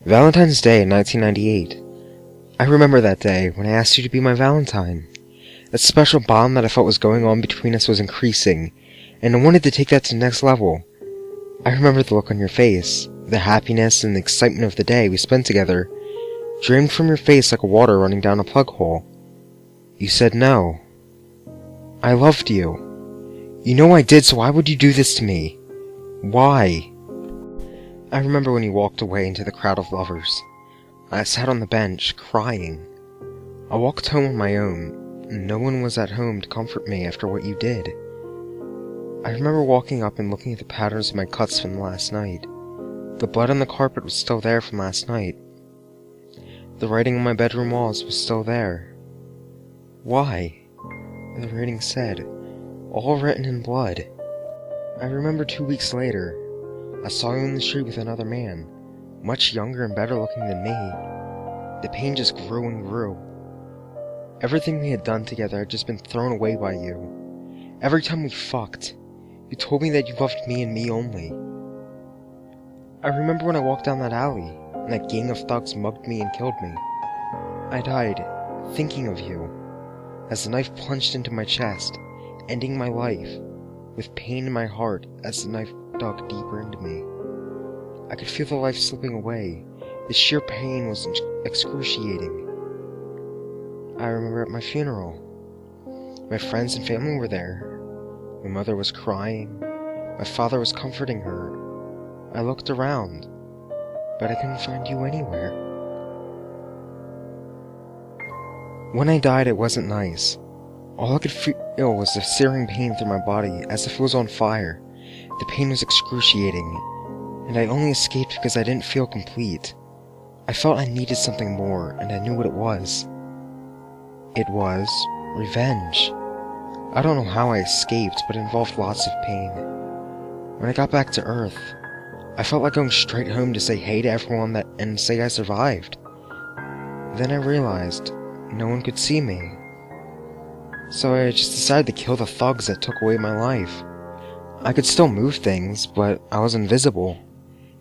Valentine's Day in 1998. I remember that day when I asked you to be my Valentine. That special bond that I felt was going on between us was increasing, and I wanted to take that to the next level. I remember the look on your face, the happiness and the excitement of the day we spent together, drained from your face like water running down a plug hole. You said no. I loved you. You know I did, so why would you do this to me? Why? I remember when you walked away into the crowd of lovers. I sat on the bench, crying. I walked home on my own, and no one was at home to comfort me after what you did. I remember walking up and looking at the patterns of my cuts from last night. The blood on the carpet was still there from last night. The writing on my bedroom walls was still there. Why? The writing said, all written in blood. I remember 2 weeks later, I saw you in the street with another man, much younger and better looking than me. The pain just grew and grew. Everything we had done together had just been thrown away by you. Every time we fucked, you told me that you loved me and me only. I remember when I walked down that alley, and that gang of thugs mugged me and killed me. I died, thinking of you, as the knife plunged into my chest, ending my life, with pain in my heart as the knife dug deeper into me. I could feel the life slipping away. The sheer pain was excruciating. I remember at my funeral. My friends and family were there. My mother was crying. My father was comforting her. I looked around, but I couldn't find you anywhere. When I died, it wasn't nice. All I could feel was the searing pain through my body, as if it was on fire. The pain was excruciating, and I only escaped because I didn't feel complete. I felt I needed something more, and I knew what it was. It was revenge. I don't know how I escaped, but it involved lots of pain. When I got back to Earth, I felt like going straight home to say hey to everyone and say I survived. Then I realized no one could see me. So I just decided to kill the thugs that took away my life. I could still move things, but I was invisible.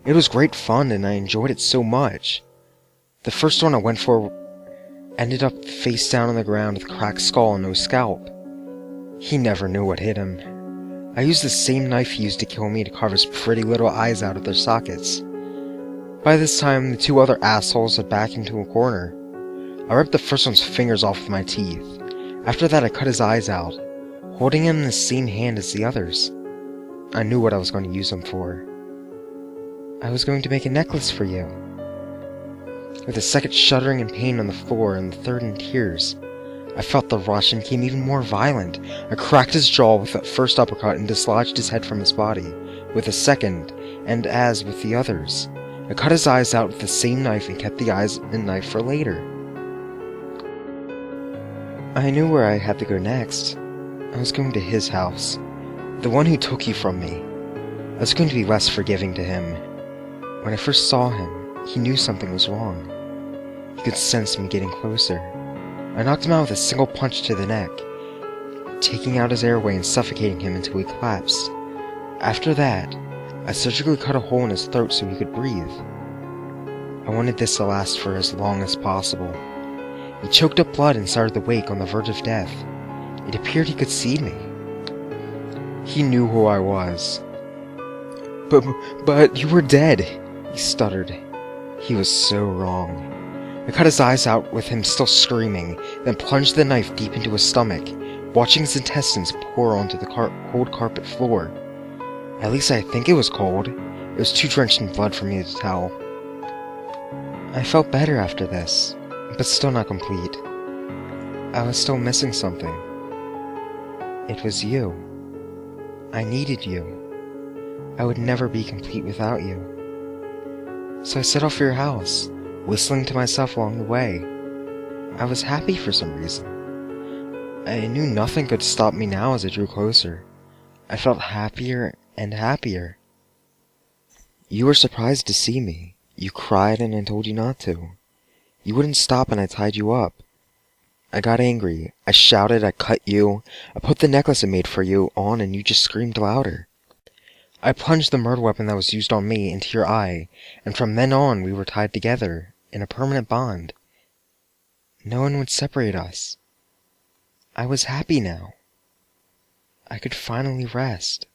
It was great fun, and I enjoyed it so much. The first one I went for ended up face down on the ground with a cracked skull and no scalp. He never knew what hit him. I used the same knife he used to kill me to carve his pretty little eyes out of their sockets. By this time, the two other assholes had backed into a corner. I ripped the first one's fingers off with my teeth. After that, I cut his eyes out, holding him in the same hand as the others. I knew what I was going to use them for. I was going to make a necklace for you. With the second shuddering in pain on the floor and the third in tears, I felt the rush and became even more violent. I cracked his jaw with that first uppercut and dislodged his head from his body with a second, and as with the others, I cut his eyes out with the same knife and kept the eyes and knife for later. I knew where I had to go next. I was going to his house. The one who took you from me. I was going to be less forgiving to him. When I first saw him, he knew something was wrong. He could sense me getting closer. I knocked him out with a single punch to the neck, taking out his airway and suffocating him until he collapsed. After that, I surgically cut a hole in his throat so he could breathe. I wanted this to last for as long as possible. He choked up blood and started to wake on the verge of death. It appeared he could see me. He knew who I was. But you were dead, he stuttered. He was so wrong. I cut his eyes out with him still screaming, then plunged the knife deep into his stomach, watching his intestines pour onto the cold carpet floor. At least I think it was cold. It was too drenched in blood for me to tell. I felt better after this, but still not complete. I was still missing something. It was you. I needed you. I would never be complete without you. So I set off for your house, whistling to myself along the way. I was happy for some reason. I knew nothing could stop me now as I drew closer. I felt happier and happier. You were surprised to see me. You cried and I told you not to. You wouldn't stop and I tied you up. I got angry. I shouted, I cut you. I put the necklace I made for you on and you just screamed louder. I plunged the murder weapon that was used on me into your eye, and from then on we were tied together, in a permanent bond. No one would separate us. I was happy now. I could finally rest.